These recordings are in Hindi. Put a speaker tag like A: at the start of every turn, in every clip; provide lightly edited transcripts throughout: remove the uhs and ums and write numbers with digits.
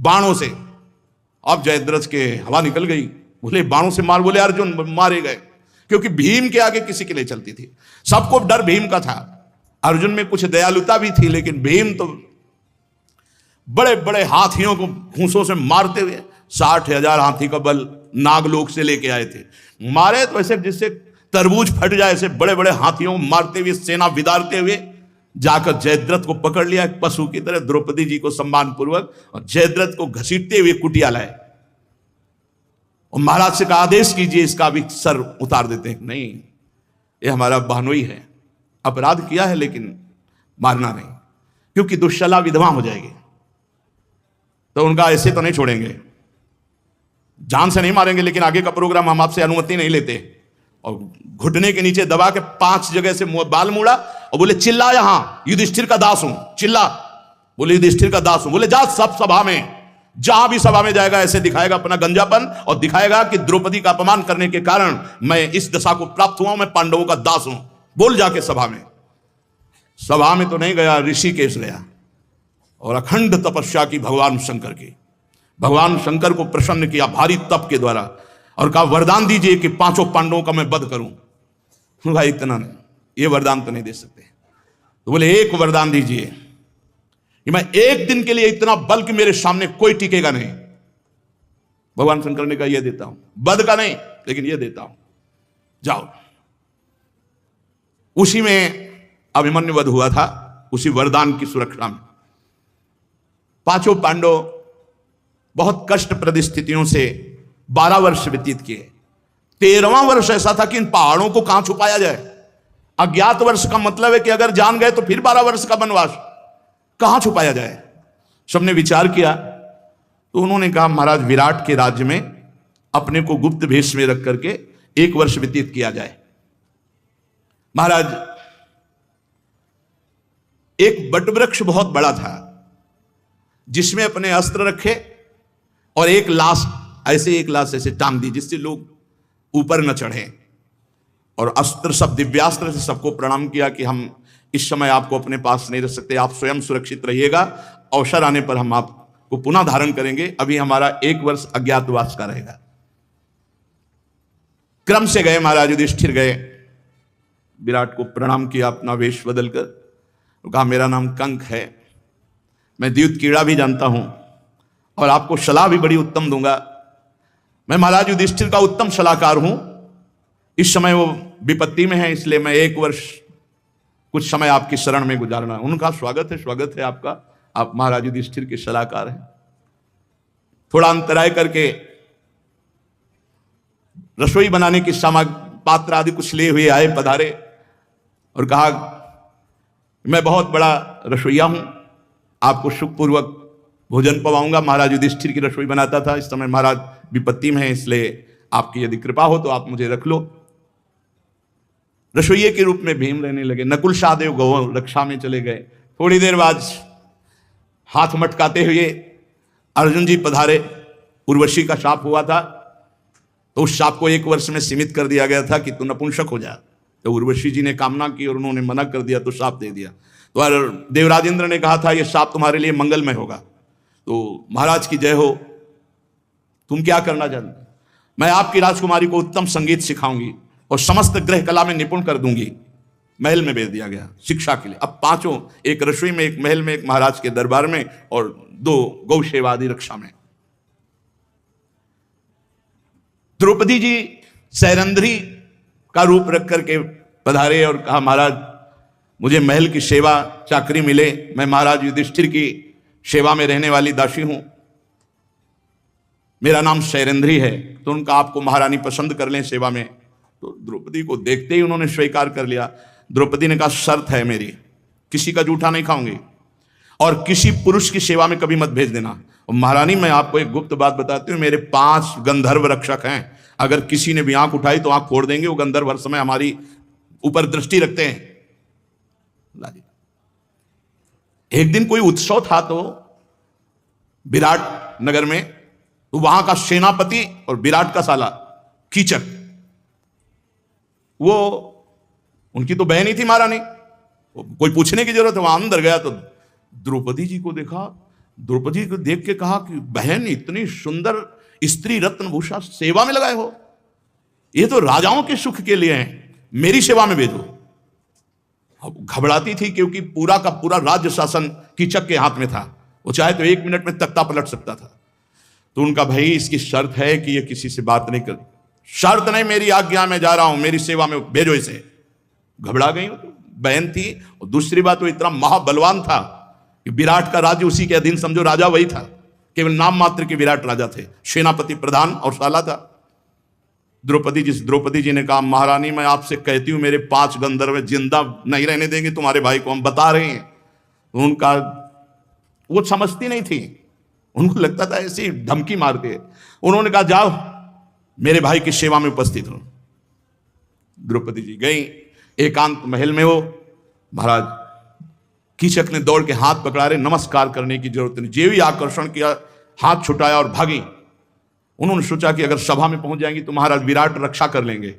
A: बाणों से। अब जयद्रथ के हवा निकल गई, बोले बाणों से मार, बोले अर्जुन मारे गए, क्योंकि भीम के आगे किसी के लिए चलती थी। सबको डर भीम का था। अर्जुन में कुछ दयालुता भी थी, लेकिन भीम तो बड़े बड़े हाथियों को घूंसों से मारते हुए, 60,000 हाथी का बल नागलोक से लेके आए थे। मारे तो ऐसे जिससे तरबूज फट जाए, ऐसे बड़े बड़े हाथियों को मारते हुए, सेना विदारते हुए जाकर जयद्रथ को पकड़ लिया, एक पशु की तरह द्रौपदी जी को सम्मान पूर्वक, और जयद्रथ को घसीटते हुए कुटिया लाए। और महाराज से का आदेश कीजिए, इसका भी सर उतार देते हैं। नहीं, ये हमारा बहनोई है, अपराध किया है लेकिन मारना नहीं, क्योंकि दुश्शला विधवा हो जाएगी, तो उनका ऐसे तो नहीं छोड़ेंगे, जान से नहीं मारेंगे, लेकिन आगे का प्रोग्राम हम आपसे अनुमति नहीं लेते। और घुटने के नीचे दबा के 5 जगह से बाल मुड़ा और बोले चिल्ला, यहां युधिष्ठिर का दास हूं, चिल्ला। बोले युधिष्ठिर का दास हूं, बोले जा सब सभा में, जहां भी सभा में जाएगा ऐसे दिखाएगा अपना गंजापन और दिखाएगा कि द्रौपदी का अपमान करने के कारण मैं इस दशा को प्राप्त हुआ हूं, मैं पांडवों का दास हूं। बोल जाके सभा में। सभा में तो नहीं गया, ऋषिकेश गया और अखंड तपस्या की भगवान शंकर की। भगवान शंकर को प्रसन्न किया भारी तप के द्वारा और कहा वरदान दीजिए कि 5 पांडवों का मैं वध करूं। भाई इतना नहीं, ये वरदान तो नहीं दे सकते। तो बोले एक वरदान दीजिए कि मैं एक दिन के लिए इतना बल कि मेरे सामने कोई टिकेगा नहीं। भगवान शंकर ने कहा यह देता हूं, वध का नहीं लेकिन यह देता हूं, जाओ। उसी में अभिमन्यु वध हुआ था, उसी वरदान की सुरक्षा में 5 पांडव बहुत कष्टप्रद स्थितियों से 12 वर्ष व्यतीत किए। 13वां वर्ष ऐसा था कि इन पहाड़ों को कहां छुपाया जाए। अज्ञात वर्ष का मतलब है कि अगर जान गए तो फिर 12 वर्ष का वनवास, कहां छुपाया जाए। सबने विचार किया तो उन्होंने कहा महाराज विराट के राज्य में अपने को गुप्त भेष में रख करके 1 वर्ष व्यतीत किया जाए। महाराज एक बटवृक्ष बहुत बड़ा था जिसमें अपने अस्त्र रखे और एक लाश ऐसे टांग दी जिससे लोग ऊपर न चढ़े, और अस्त्र सब दिव्यास्त्र से सबको प्रणाम किया कि हम इस समय आपको अपने पास नहीं रख सकते, आप स्वयं सुरक्षित रहिएगा, अवसर आने पर हम आपको पुनः धारण करेंगे, अभी हमारा 1 वर्ष अज्ञातवास का रहेगा। क्रम से गए, महाराज युधिष्ठिर गए, विराट को प्रणाम किया अपना वेश बदलकर, कहा मेरा नाम कंक है, मैं द्युत कीड़ा भी जानता हूं और आपको सलाह भी बड़ी उत्तम दूंगा। मैं महाराज युधिष्ठिर का उत्तम सलाहकार हूं, इस समय वो विपत्ति में है, इसलिए मैं 1 वर्ष कुछ समय आपकी शरण में गुजारना। उनका स्वागत है आपका, आप महाराज युधिष्ठिर के सलाहकार हैं। थोड़ा अंतराय करके रसोई बनाने की सामग्री पात्र आदि कुछ ले हुए आए, पधारे और कहा मैं बहुत बड़ा रसोईया हूं, आपको सुखपूर्वक भोजन पवाऊंगा। महाराज युधिष्ठिर की रसोई बनाता था, इस समय महाराज विपत्ति में है, इसलिए आपकी यदि कृपा हो तो आप मुझे रख लो। रसोइये के रूप में भीम रहने लगे। नकुल सहदेव गौ रक्षा में चले गए। थोड़ी देर बाद हाथ मटकाते हुए अर्जुन जी पधारे। उर्वशी का शाप हुआ था, तो उस शाप को 1 वर्ष में सीमित कर दिया गया था कि तू नपुंसक हो जा। तो उर्वशी जी ने कामना की और उन्होंने मना कर दिया, तो शाप दे दिया। तो देवराजेंद्र ने कहा था यह शाप तुम्हारे लिए मंगलमय होगा। तो महाराज की जय हो, तुम क्या करना चाहते? मैं आपकी राजकुमारी को उत्तम संगीत सिखाऊंगी और समस्त गृह कला में निपुण कर दूंगी। महल में भेज दिया गया शिक्षा के लिए। अब 5, एक रसोई में, एक महल में, एक महाराज के दरबार में और 2 गौ सेवा आदि रक्षा में। द्रौपदी जी सैरंध्री का रूप रख करके पधारे और कहा महाराज मुझे महल की सेवा चाकरी मिले, मैं महाराज युधिष्ठिर की सेवा में रहने वाली दासी हूं, मेरा नाम सैरंध्री है, तो उनका आपको महारानी पसंद कर लें सेवा में। तो द्रौपदी को देखते ही उन्होंने स्वीकार कर लिया। द्रौपदी ने कहा शर्त है मेरी, किसी का जूठा नहीं खाऊंगी और किसी पुरुष की सेवा में कभी मत भेज देना। और महारानी मैं आपको एक गुप्त बात बताती हूँ, मेरे 5 गंधर्व रक्षक हैं, अगर किसी ने भी आंख उठाई तो आंख फोड़ देंगे। वो गंधर्व हर समय हमारी ऊपर दृष्टि रखते हैं। एक दिन कोई उत्सव था तो विराट नगर में, तो वहां का सेनापति और विराट का साला कीचक, वो उनकी तो बहन ही थी महारानी, कोई पूछने की जरूरत है। वहां अंदर गया तो द्रौपदी जी को देखा, द्रौपदी को देख के कहा कि बहन, इतनी सुंदर स्त्री रत्न भूषा सेवा में लगाए हो, ये तो राजाओं के सुख के लिए हैं, मेरी सेवा में भेजो। अब घबराती थी क्योंकि पूरा का पूरा राज्य शासन कीचक के हाथ में था, वो चाहे तो 1 मिनट में तख्ता पलट सकता था। तो उनका भाई इसकी शर्त है कि ये किसी से बात नहीं कर, शर्त नहीं, मेरी आज्ञा में जा रहा हूं, मेरी सेवा में भेजो इसे। घबरा गई बहन थी, और दूसरी बात वो इतना महाबलवान था कि विराट का राज्य उसी के अधीन, समझो राजा वही था, केवल नाम मात्र के विराट राजा थे, सेनापति प्रधान और साला था। द्रौपदी जी ने कहा, महारानी मैं आपसे कहती हूं, मेरे 5 गंधर्व जिंदा नहीं रहने देंगे तुम्हारे भाई को, हम बता रहे हैं। उनका वो समझती नहीं थी, उनको लगता था ऐसी धमकी मार के। उन्होंने कहा जाओ मेरे भाई की सेवा में उपस्थित हो। द्रौपदी जी गई, एकांत महल में हो, महाराज कीचक ने दौड़ के हाथ पकड़ा रहे, नमस्कार करने की जरूरत नहीं, जो भी आकर्षण किया हाथ छुटाया और भागी। उन्होंने सोचा कि अगर सभा में पहुंच जाएंगी तो महाराज विराट रक्षा कर लेंगे।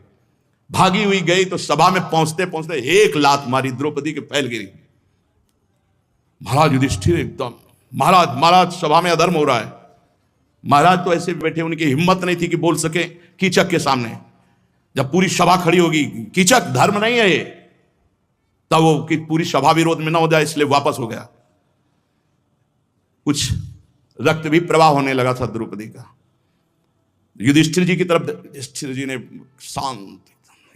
A: भागी हुई गई तो सभा में पहुंचते पहुंचते एक लात मारी, द्रौपदी के फैल गिरी। महाराज युधिष्ठिर एकदम, महाराज सभा में अधर्म हो रहा है। महाराज तो ऐसे बैठे, उनकी हिम्मत नहीं थी कि बोल सके कीचक के सामने। जब पूरी सभा खड़ी होगी, कीचक धर्म नहीं है ये, तब वो कि पूरी सभा विरोध में ना हो जाए, इसलिए वापस हो गया। कुछ रक्त भी प्रवाह होने लगा था द्रौपदी का। युधिष्ठिर जी की तरफ, युधिष्ठिर जी ने शांत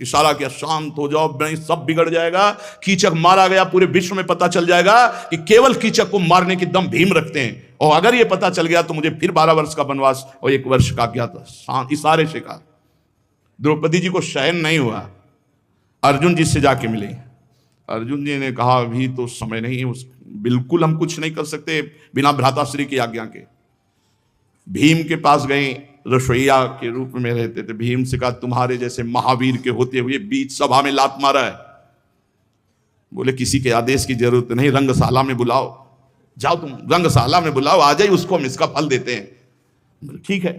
A: इशारा किया, शांत हो जाओ, नहीं सब बिगड़ जाएगा। कीचक मारा गया, पूरे विश्व में पता चल जाएगा कि केवल कीचक को मारने की दम भीम रखते हैं, और अगर ये पता चल गया तो मुझे फिर 12 वर्ष का वनवास और 1 वर्ष का अज्ञातवास। इशारे से कहा। द्रौपदी जी को शयन नहीं हुआ, अर्जुन जी से जाके मिले। अर्जुन जी ने कहा अभी तो समय नहीं है, बिल्कुल हम कुछ नहीं कर सकते बिना भ्राताश्री की आज्ञा के। भीम के पास गए, रसोईया के रूप में रहते थे। भीम से कहा तुम्हारे जैसे महावीर के होते हुए बीच सभा में लात मारा है। बोले किसी के आदेश की जरूरत नहीं, रंगशाला में बुलाओ, जाओ तुम रंगशाला में बुलाओ, आ जाए, उसको हम इसका फल देते हैं। ठीक है।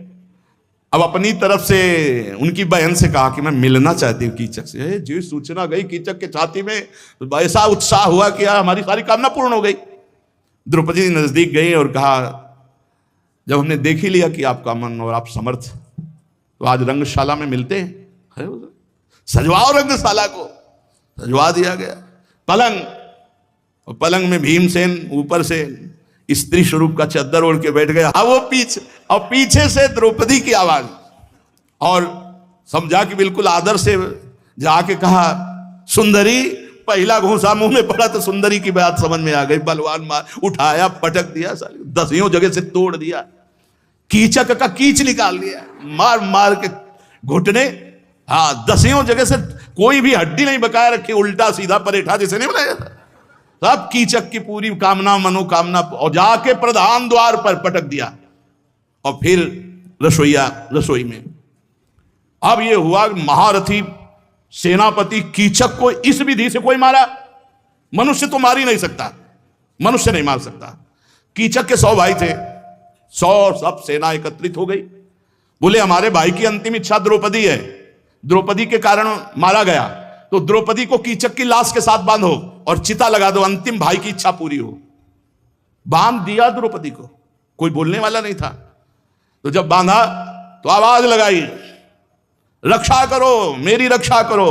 A: अब अपनी तरफ से उनकी बहन से कहा कि मैं मिलना चाहती हूँ कीचक से। जो सूचना गई कीचक के छाती में, तो ऐसा उत्साह हुआ कि यार हमारी सारी कामना पूर्ण हो गई। द्रौपदी नजदीक गई और कहा जब हमने देख ही लिया कि आपका मन और आप समर्थ, तो आज रंगशाला में मिलते हैं। सजवाओ रंगशाला को। सजवा दिया गया पलंग, और पलंग में भीमसेन ऊपर से स्त्री स्वरूप का चद्दर ओढ़ के बैठ गया। अब वो पीछे से द्रौपदी की आवाज, और समझा कि बिल्कुल आदर से जाके कहा सुंदरी। पहला घूंसा मुंह में पड़ा तो सुंदरी की बात समझ में आ गई। बलवान मार उठाया, पटक दिया, 10 जगह से तोड़ दिया, कीचक का कीच निकाल दिया, मार मार के घुटने। हाँ, 10 जगह से कोई भी हड्डी नहीं बकाया रखी, उल्टा सीधा परेठा जैसे नहीं बनाया था। सब कीचक की पूरी कामना मनोकामना, और जाके प्रधान द्वार पर पटक दिया। और फिर रसोई में। अब ये हुआ महारथी सेनापति कीचक को इस विधि से कोई मारा, मनुष्य तो मार ही नहीं सकता, मनुष्य नहीं मार सकता। कीचक के 100 भाई थे, 100 सब सेना एकत्रित हो गई। बोले हमारे भाई की अंतिम इच्छा द्रौपदी है, द्रौपदी के कारण मारा गया, तो द्रौपदी को कीचक की लाश के साथ बांधो और चिता लगा दो, अंतिम भाई की इच्छा पूरी हो। बांध दिया द्रौपदी को, कोई बोलने वाला नहीं था। तो जब बांधा तो आवाज लगाई, रक्षा करो, मेरी रक्षा करो,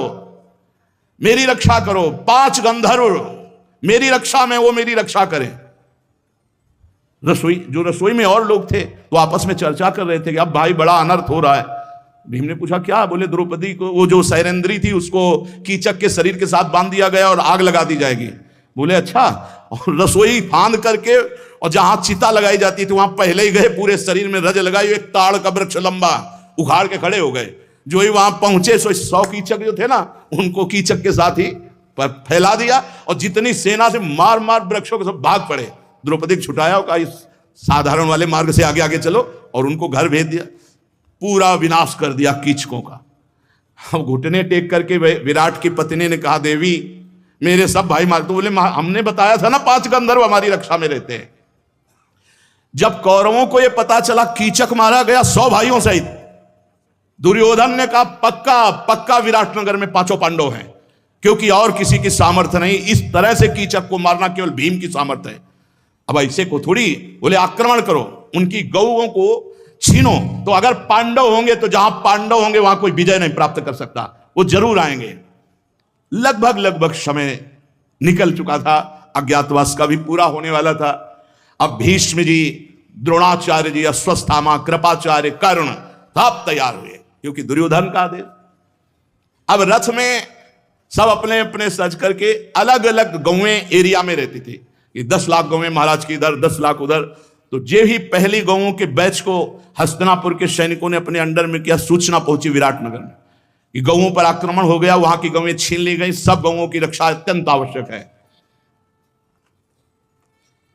A: मेरी रक्षा करो। 5 गंधर्व मेरी रक्षा में, वो मेरी रक्षा करें। रसोई में और लोग थे, तो आपस में चर्चा कर रहे थे कि अब भाई बड़ा अनर्थ हो रहा है। भीम ने पूछा क्या? बोले द्रौपदी को, वो जो सैरेंद्री थी उसको कीचक के शरीर के साथ बांध दिया गया और आग लगा दी जाएगी। बोले अच्छा। और रसोई फांद करके, और जहां चिता लगाई जाती थी वहां पहले ही गए, पूरे शरीर में रज लगाई, एक ताड़ का वृक्ष लंबा उखाड़ के खड़े हो गए। जो ही वहां पहुंचे 100 कीचक जो थे ना, उनको कीचक के साथ ही फैला दिया, और जितनी सेना से मार मार वृक्षों के सब भाग पड़े। द्रौपदी को छुटाया और कहा इस साधारण वाले मार्ग से आगे आगे चलो, और उनको घर भेज दिया। पूरा विनाश कर दिया कीचकों का। अब घुटने टेक करके विराट की पत्नी ने कहा देवी मेरे सब भाई मार। तो बोले हमने बताया था ना 5 गंधर्व हमारी रक्षा में रहते हैं। जब कौरवों को यह पता चला कीचक मारा गया 100 भाइयों सहित, दुर्योधन ने कहा पक्का विराटनगर में 5 पांडव हैं, क्योंकि और किसी की सामर्थ्य नहीं, इस तरह से कीचक को मारना केवल भीम की सामर्थ्य है। अब ऐसे को थोड़ी बोले आक्रमण करो, उनकी गौओं को छीनो। तो अगर पांडव होंगे तो जहां पांडव होंगे वहां कोई विजय नहीं प्राप्त कर सकता, वो जरूर आएंगे। लगभग समय निकल चुका था, अज्ञातवास का भी पूरा होने वाला था। अब भीष्म जी, द्रोणाचार्य जी, अश्वत्थामा, कृपाचार्य, कर्ण सब तैयार हुए, क्योंकि दुर्योधन का आदेश। अब रथ में सब अपने अपने सज करके अलग अलग गौएं एरिया में रहती थी कि 10 लाख गौएं महाराज की इधर, 10 लाख उधर। तो जे ही पहली गौओं के बैच को हस्तिनापुर के सैनिकों ने अपने अंडर में किया, सूचना पहुंची विराटनगर में कि गौओं पर आक्रमण हो गया, वहां की गौएं छीन ली गई, सब गौओं की रक्षा अत्यंत आवश्यक है।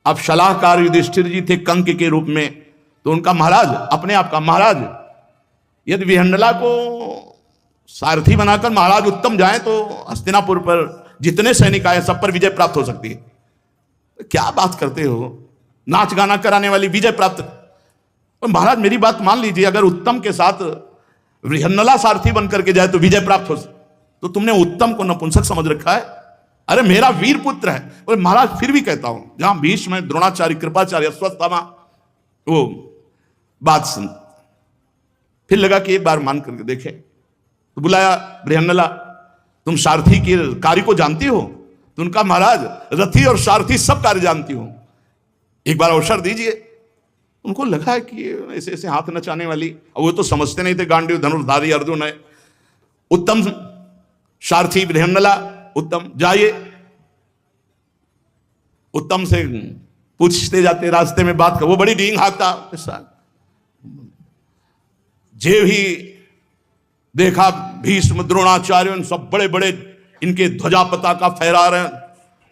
A: अब सलाहकार युधिष्ठिर जी थे कंक के रूप में, तो उनका महाराज, अपने आप का महाराज, यदि विहंडला को सारथी बनाकर महाराज उत्तम जाए तो हस्तिनापुर पर जितने सैनिक आए सब पर विजय प्राप्त हो सकती है। क्या बात करते हो, नाच गाना कराने वाली विजय प्राप्त। और महाराज मेरी बात मान लीजिए, अगर उत्तम के साथ विहंडला सारथी बनकर के जाए तो विजय प्राप्त हो, तो तुमने उत्तम को नपुंसक समझ रखा है। अरे मेरा वीर पुत्र है। और महाराज फिर भी कहता हूं, जहां भीष्म, द्रोणाचार्य, कृपाचार्य, अश्वत्थामा, वो बात सुन। फिर लगा कि एक बार मान करके देखे, तो बुलाया बृहन्नला, तुम सारथी के कार्य को जानती हो? तो उनका महाराज रथी और सारथी सब कार्य जानती हो, एक बार अवसर दीजिए। उनको लगा कि ऐसे ऐसे हाथ नचाने वाली, और वो तो समझते नहीं थे गांडीव धनुर्धारी अर्जुन है। उत्तम सारथी बृहन्नला, उत्तम जाइए। उत्तम से पूछते जाते, रास्ते में बात कर, वो बड़ी डींग हाँकता। जे भी देखा भीष्म, द्रोणाचार्य, सब बड़े बड़े इनके ध्वजा पताका फहरा रहे हैं,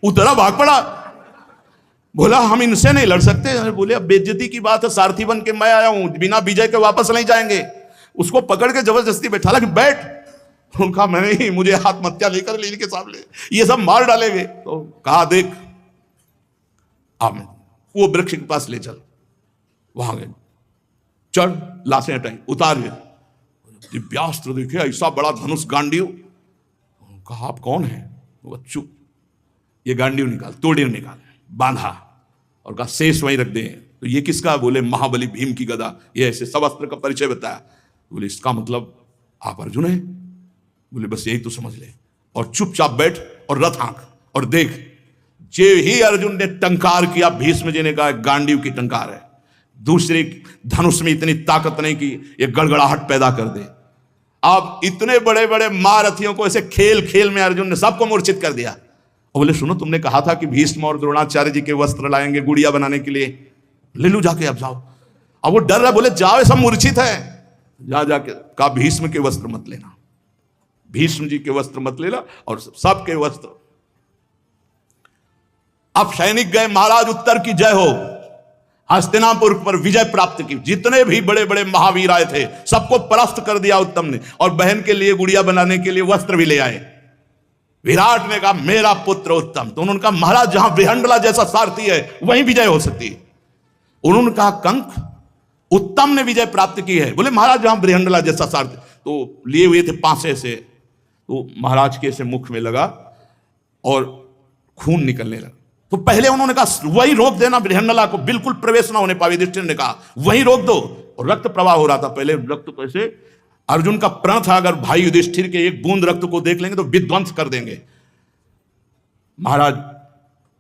A: उतरा भाग पड़ा, बोला हम इनसे नहीं लड़ सकते। अरे बोले अब बेइज्जती की बात है, सारथी बन के मैं आया हूं, बिना विजय के वापस नहीं जाएंगे। उसको पकड़ के जबरदस्ती बैठा कि बैठ। उनका मैं नहीं, मुझे आत्महत्या लेकर लील के सामने ये सब मार डालेंगे। तो कहा देख, अब वो वृक्ष के पास ले चल, वहां गए, चढ़, लाशें हटाई, उतार, दिव्यास्त्र देखे, ऐसा बड़ा धनुष गांडीव। कहा आप कौन है? वो चुप, ये गांडीव निकाल, तोड़ीर निकाल, बांधा, और कहा शेष वहीं रख दे। तो ये किसका? बोले महाबली भीम की गदा। ये ऐसे सब अस्त्र का परिचय बताया। बोले इसका मतलब आप अर्जुन हैं? बोले बस यही तो समझ ले, और चुपचाप बैठ और रथ आंक और देख। जे ही अर्जुन ने टंकार किया, भीष्म जी ने कहा गांडीव की टंकार है, दूसरे धनुष में इतनी ताकत नहीं कि ये गड़गड़ाहट पैदा कर दे। अब इतने बड़े बड़े महारथियों को ऐसे खेल खेल में अर्जुन ने सबको मूर्छित कर दिया। और बोले सुनो, तुमने कहा था कि भीष्म और द्रोणाचार्य जी के वस्त्र लाएंगे गुड़िया बनाने के लिए, ले लो जाके, अब जाओ। अब वो डर रहा, बोले जाओ, सब मूर्छित है, जा जाके। कहा भीष्म के वस्त्र मत लेना, भीष्म जी के वस्त्र मत लेना, और सबके वस्त्र। अब सैनिक गए, महाराज उत्तर की जय हो, हस्तिनापुर पर विजय प्राप्त की। जितने भी बड़े बड़े महावीर आए थे सबको परास्त कर दिया उत्तम ने, और बहन के लिए गुड़िया बनाने के लिए वस्त्र भी ले आए। विराट ने कहा मेरा पुत्र उत्तम। तो उन्होंने कहा महाराज जहां विहंडला जैसा सारथी है वहीं विजय हो सकती है। उन्होंने कहा कंक, उत्तम ने विजय प्राप्त की है। बोले महाराज जहां विहंडला जैसा सारथी, तो लिए हुए थे पासे से, तो महाराज के से मुख में लगा और खून निकलने लगा। तो पहले उन्होंने कहा वही रोक देना, विहंडला को बिल्कुल प्रवेश ना होने पावे। युधिष्ठिर ने कहा वही रोक दो, और रक्त प्रवाह हो रहा था। पहले रक्त कैसे, अर्जुन का प्रण था अगर भाई युधिष्ठिर के एक बूंद रक्त को देख लेंगे तो विध्वंस कर देंगे। महाराज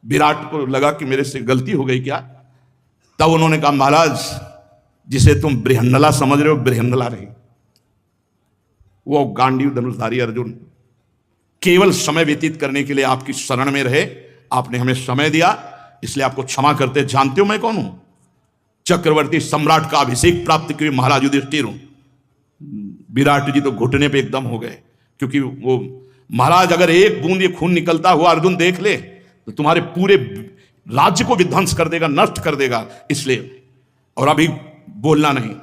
A: विराट को लगा कि मेरे से गलती हो गई क्या। तब उन्होंने कहा महाराज जिसे तुम बृहन्नला समझ रहे हो, बृहन्नला नहीं, वो गांडीव धनुषधारी अर्जुन केवल समय व्यतीत करने के लिए आपकी शरण में रहे। आपने हमें समय दिया, इसलिए आपको क्षमा करते। जानते हो मैं कौन हूं? चक्रवर्ती सम्राट का अभिषेक प्राप्त किए महाराज युधिष्ठिर हूं। विराट जी तो घुटने पे एकदम हो गए, क्योंकि वो महाराज अगर एक बूंद ये खून निकलता हुआ अर्जुन देख ले तो तुम्हारे पूरे राज्य को विध्वंस कर देगा, नष्ट कर देगा। इसलिए और अभी बोलना नहीं।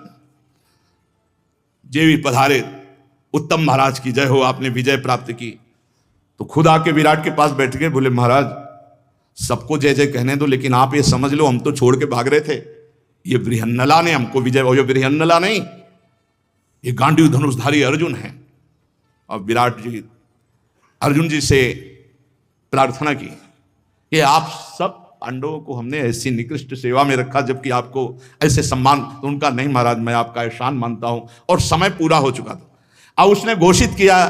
A: जे भी पधारे, उत्तम महाराज की जय हो, आपने विजय प्राप्त की। तो खुद आके विराट के पास बैठ गए। बोले महाराज सबको जय जय कहने दो, लेकिन आप ये समझ लो हम तो छोड़ के भाग रहे थे, ये बृहन्नला ने हमको विजय, और ये बृहन्नला नहीं, ये गांडीव धनुषधारी अर्जुन है। और विराट जी अर्जुन जी से प्रार्थना की कि आप सब पांडवों को हमने ऐसी निकृष्ट सेवा में रखा जबकि आपको ऐसे सम्मान। तो उनका नहीं महाराज, मैं आपका एहसान मानता हूं। और समय पूरा हो चुका था। अब उसने घोषित किया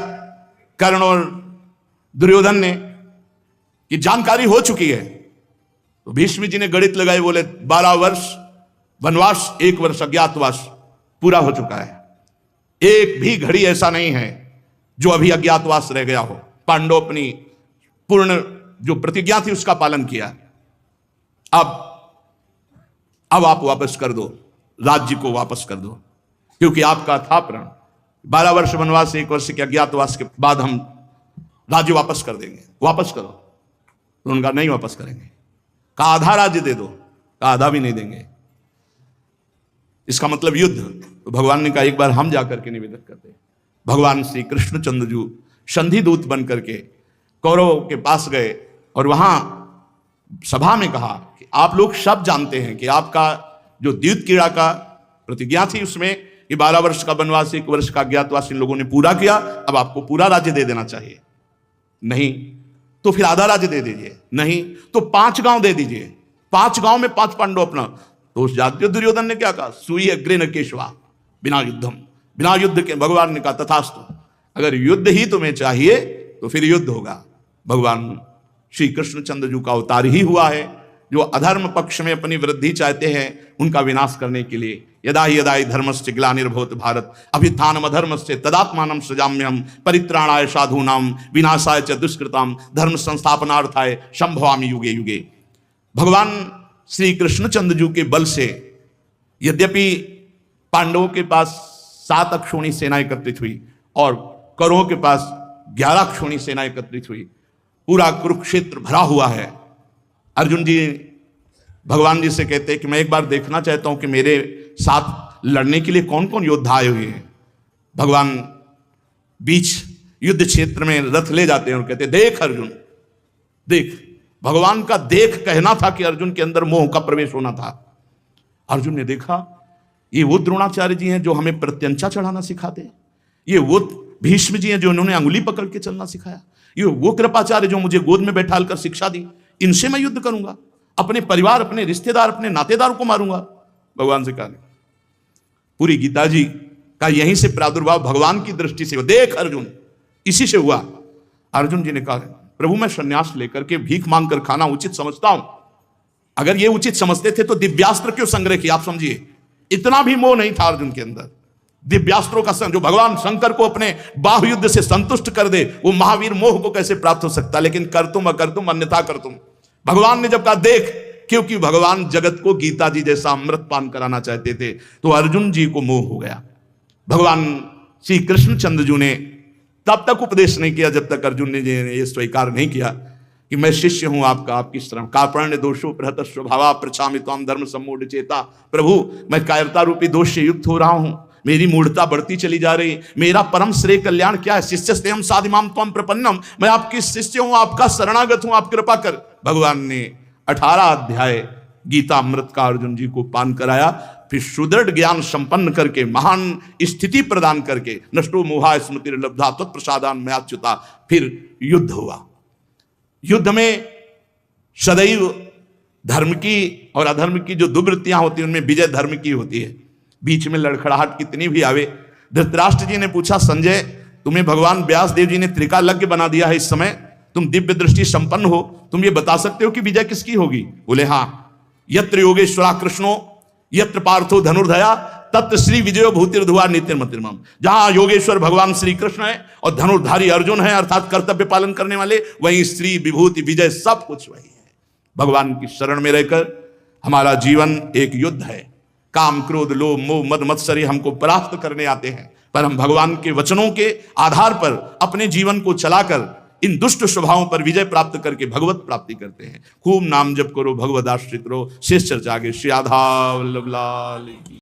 A: कर्ण और दुर्योधन ने कि जानकारी हो चुकी है। तो भीष्म जी ने गणित लगाए, बोले 12 वर्ष वनवास, 1 वर्ष अज्ञातवास पूरा हो चुका है। एक भी घड़ी ऐसा नहीं है जो अभी अज्ञातवास रह गया हो। पांडव अपनी पूर्ण जो प्रतिज्ञा थी उसका पालन किया। अब आप वापस कर दो, राज्य को वापस कर दो, क्योंकि आपका था प्रण। 12 वर्ष वनवास, 1 वर्ष के अज्ञातवास के बाद हम राज्य वापस कर देंगे, वापस करो। तो उनका नहीं वापस करेंगे। कहा आधा राज्य दे दो, कहा आधा भी नहीं देंगे। इसका मतलब युद्ध। तो भगवान ने कहा एक बार हम जाकर के निवेदन करते हैं। भगवान श्री कृष्णचंद्र जी संधि दूत बन करके कौरवों के पास गए और वहां सभा में कहा कि आप लोग सब जानते हैं कि आपका जो द्यूत क्रीड़ा का प्रतिज्ञा थी उसमें कि 12 वर्ष का वनवास, 1 वर्ष का अज्ञातवास इन लोगों ने पूरा किया। अब आपको पूरा राज्य दे देना चाहिए। नहीं तो फिर आधा राज्य दे दीजिए, नहीं तो 5 गांव दे दीजिए, 5 गांव में 5 पांडव अपना। तो उस जातीय दुर्योधन ने क्या कहा, सुई अग्रे न केशवा बिना युद्धम, बिना युद्ध के। भगवान ने कहा तथास्तु, अगर युद्ध ही तुम्हें चाहिए तो फिर युद्ध होगा। भगवान श्री कृष्णचंद्र जी का अवतार ही हुआ है जो अधर्म पक्ष में अपनी वृद्धि चाहते हैं, उनका विनाश करने के लिए। यदा यदा हि धर्मस्य ग्लानिर्भवति भारत अभ्युत्थानम् अधर्मस्य तदात्मानं सृजाम्यहम् परित्राणाय साधूनां विनाशाय च दुष्कृतां धर्म संस्थापनार्थाय संभवामि युगे युगे। भगवान श्री कृष्णचंद्र जी के बल से यद्यपि पांडवों के पास 7 अक्षौणी सेना एकत्रित हुई और कौरवों के पास 11 अक्षौणी सेना एकत्रित हुई, पूरा कुरुक्षेत्र भरा हुआ है। अर्जुन जी भगवान जी से कहते हैं कि मैं एक बार देखना चाहता हूं कि मेरे साथ लड़ने के लिए कौन कौन योद्धा आए हुए हैं। भगवान बीच युद्ध क्षेत्र में रथ ले जाते हैं और कहते हैं देख अर्जुन देख। भगवान का देख कहना था कि अर्जुन के अंदर मोह का प्रवेश होना था। अर्जुन ने देखा ये वो द्रोणाचार्य जी हैं जो हमें प्रत्यंचा चढ़ाना सिखाते हैं, ये वो भीष्म जी हैं जो इन्होंने अंगुली पकड़ के चलना सिखाया, ये वो कृपाचार्य जो मुझे गोद में बैठाल कर शिक्षा दी, इनसे मैं युद्ध करूंगा, अपने परिवार, अपने रिश्तेदार, अपने नातेदार को मारूंगा। भगवान से कहा पूरी गीता जी का यहीं से प्रादुर्भाव भगवान की दृष्टि से, देख अर्जुन, इसी से हुआ। अर्जुन जी ने कहा प्रभु मैं संन्यास लेकर के भीख मांग कर खाना उचित समझता हूं। अगर ये उचित समझते थे तो दिव्यास्त्र क्यों संग्रह किया? आप समझिए, इतना भी मोह नहीं था अर्जुन के अंदर। दिव्यास्त्रों का जो भगवान शंकर को अपने बाहु युद्ध से संतुष्ट कर दे, वो महावीर मोह को कैसे प्राप्त हो सकता? लेकिन कर तुम अकर तुम अन्यथा कर तुम। भगवान ने जब कहा देख, क्योंकि भगवान जगत को गीता जी जैसा अमृत पान कराना चाहते थे, तो अर्जुन जी को मोह हो गया। भगवान श्री कृष्णचंद्र जी ने तब तक उपदेश नहीं किया जब तक अर्जुन ने ये स्वीकार नहीं किया कि मैं शिष्य हूं आपका, आपकी शरण। कार्पण्य दोषो प्रहत स्वभावा प्रचामि त्वाम धर्म सम्मूढ़ चेता। प्रभु मैं कायरता रूपी दोष से युक्त हो रहा हूं, मेरी मूढ़ता बढ़ती चली जा रही, मेरा परम श्रेय कल्याण क्या है? शिष्यस्तेहं साधिमाम त्वं प्रपन्नम, मैं आपकी शिष्य हूं, आपका शरणागत हूं, आप कृपा कर। भगवान ने 18 अध्याय गीता अमृत का अर्जुन जी को पान कराया, फिर सुदृढ़ ज्ञान संपन्न करके महान स्थिति प्रदान करके नष्टो मोहा स्मृति लब्धा तत्प्रसादान में अच्युता, फिर युद्ध हुआ। युद्ध में सदैव धर्म की और अधर्म की जो दुर्वृत्तियां होती हैं उनमें विजय धर्म की होती है। बीच में लड़खड़ाहट कितनी भी आवे। धृतराष्ट्र जी ने पूछा संजय तुम्हें भगवान व्यास देव जी ने त्रिकालज्ञ बना दिया है, इस समय तुम दिव्य दृष्टि संपन्न हो, तुम ये बता सकते हो कि विजय किसकी होगी? बोले हाँ, यत्र योगेश्वरा कृष्णो यत्र पार्थो धनुर्धया तत्र श्री विजयो भूतिर्धुआ नित्यमतिर्मम। जहां योगेश्वर भगवान श्री कृष्ण है और धनुर्धारी अर्जुन है अर्थात कर्तव्य पालन करने वाले, वहीं श्री विभूति विजय सब कुछ वही है। भगवान की शरण में रहकर हमारा जीवन एक युद्ध है। काम क्रोध लोभ मोह मद मत्सरी हमको परास्त करने आते हैं, पर हम भगवान के वचनों के आधार पर अपने जीवन को चलाकर इन दुष्ट स्वभावों पर विजय प्राप्त करके भगवत प्राप्ति करते हैं। खूब नाम जप करो, भगवद आश्रित रहो। शेष चर्चा आगे। श्री राधा वल्लभ लाल की।